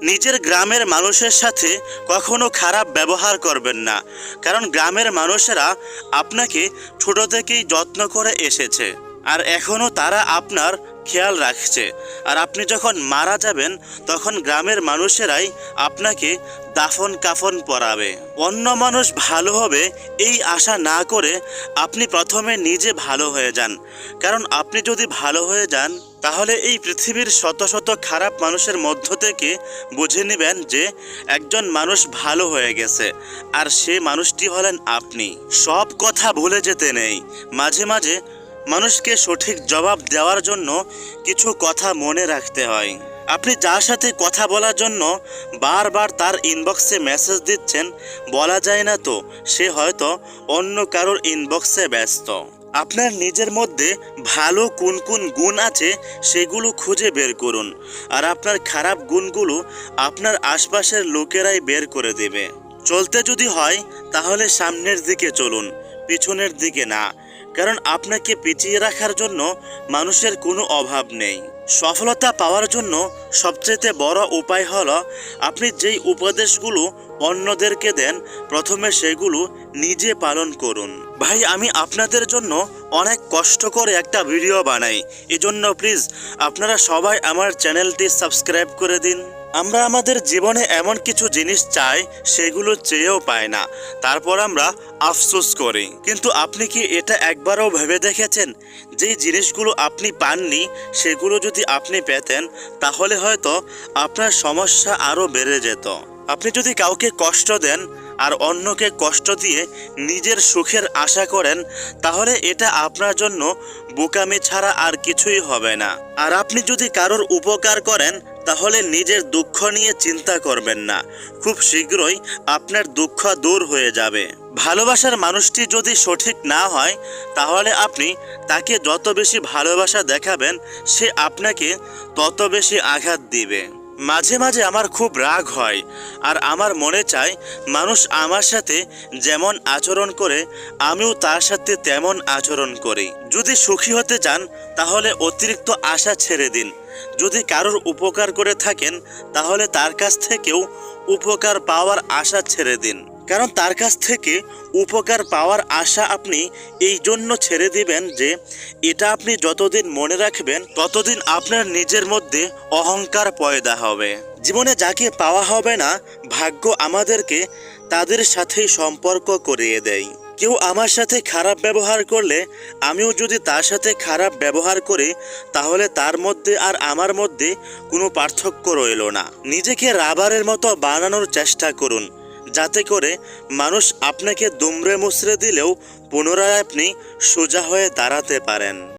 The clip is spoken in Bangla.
নিজের গ্রামের মানুষের সাথে কখনো খারাপ ব্যবহার করবেন না, কারণ গ্রামের মানুষেরা আপনাকে ছোট থেকেই যত্ন করে এসেছে আর এখনও তারা আপনার খেয়াল রাখছে। আর আপনি যখন মারা যাবেন তখন গ্রামের মানুষেরাই আপনাকে দাফন কাফন পরাবে। অন্য মানুষ ভালো হবে এই আশা না করে আপনি প্রথমে নিজে ভালো হয়ে যান, কারণ আপনি যদি ভালো হয়ে যান তাহলে এই পৃথিবীর শত শত খারাপ মানুষের মধ্য থেকে বুঝে নেবেন যে একজন মানুষ ভালো হয়ে গেছে, আর সে মানুষটি হলেন আপনি। সব কথা ভুলে যেতে নেই, মাঝে মাঝে মানুষকে সঠিক জবাব দেওয়ার জন্য কিছু কথা মনে রাখতে হয়। আপনি যার সাথে কথা বলার জন্য বারবার তার ইনবক্সে মেসেজ দিচ্ছেন, বলা যায় না তো সে হয়তো অন্য কারোর ইনবক্সে ব্যস্ত। আপনার নিজের মধ্যে ভালো কোন কোন গুণ আছে সেগুলো খুঁজে বের করুন, আর আপনার খারাপ গুণগুলো আপনার আশপাশের লোকেরাই বের করে দেবে। চলতে যদি হয় তাহলে সামনের দিকে চলুন, পিছনের দিকে না, কারণ আপনাকে পিছিয়ে রাখার জন্য মানুষের কোনো অভাব নেই। সফলতা পাওয়ার জন্য সবচেয়ে বড় উপায় হলো আপনি যেই উপদেশগুলো অন্যদেরকে দেন প্রথমে সেগুলো নিজে পালন করুন। ভাই, আমি আপনাদের জন্য অনেক কষ্ট করে একটা ভিডিও বানাই, এজন্য প্লিজ আপনারা সবাই আমার চ্যানেলটি সাবস্ক্রাইব করে দিন। আমরা আমাদের জীবনে এমন কিছু জিনিস চাই সেগুলো চেয়েও পাই না, তারপর আমরা আফসোস করি। কিন্তু আপনি কি এটা একবারও ভেবে দেখেছেন যেই জিনিসগুলো আপনি পাননি সেগুলো যদি আপনি পেতেন তাহলে হয়তো আপনার সমস্যা আরও বেড়ে যেত। আপনি যদি কাউকে কষ্ট দেন আর অন্যকে কষ্ট দিয়ে নিজের সুখের আশা করেন তাহলে এটা আপনার জন্য বোকামি ছাড়া আর কিছুই হবে না। আর আপনি যদি কারোর উপকার করেন তাহলে নিজের দুঃখ নিয়ে চিন্তা করবেন না, খুব শীঘ্রই আপনার দুঃখ দূর হয়ে যাবে। ভালোবাসার মানুষটি যদি সঠিক না হয় তাহলে আপনি তাকে যত বেশি ভালোবাসা দেখাবেন সে আপনাকে তত বেশি আঘাত দিবে। মাঝে মাঝে আমার খুব রাগ হয় আর আমার মনে চায় মানুষ আমার সাথে যেমন আচরণ করে আমিও তার সাথে তেমন আচরণ করি। যদি সুখী হতে চান তাহলে অতিরিক্ত আশা ছেড়ে দিন। যদি কারোর উপকার করে থাকেন তাহলে তার কাছ থেকেও উপকার পাওয়ার আশা ছেড়ে দিন, কারণ তার কাছ থেকে উপকার পাওয়ার আশা আপনি এই জন্য ছেড়ে দিবেন যে এটা আপনি যতদিন মনে রাখবেন ততদিন আপনার নিজের মধ্যে অহংকার পয়দা হবে। জীবনে যাকে পাওয়া হবে না ভাগ্য আমাদেরকে তাদের সাথেই সম্পর্ক করিয়ে দেয়। কেউ আমার সাথে খারাপ ব্যবহার করলে আমিও যদি তার সাথে খারাপ ব্যবহার করি তাহলে তার মধ্যে আর আমার মধ্যে কোনো পার্থক্য রইল না। নিজেকে রাবারের মতো বানানোর চেষ্টা করুন, যাতে করে মানুষ আপনাকে দুমড়ে মুচড়ে দিলেও পুনরায় আপনি সোজা হয়ে দাঁড়াতে পারেন।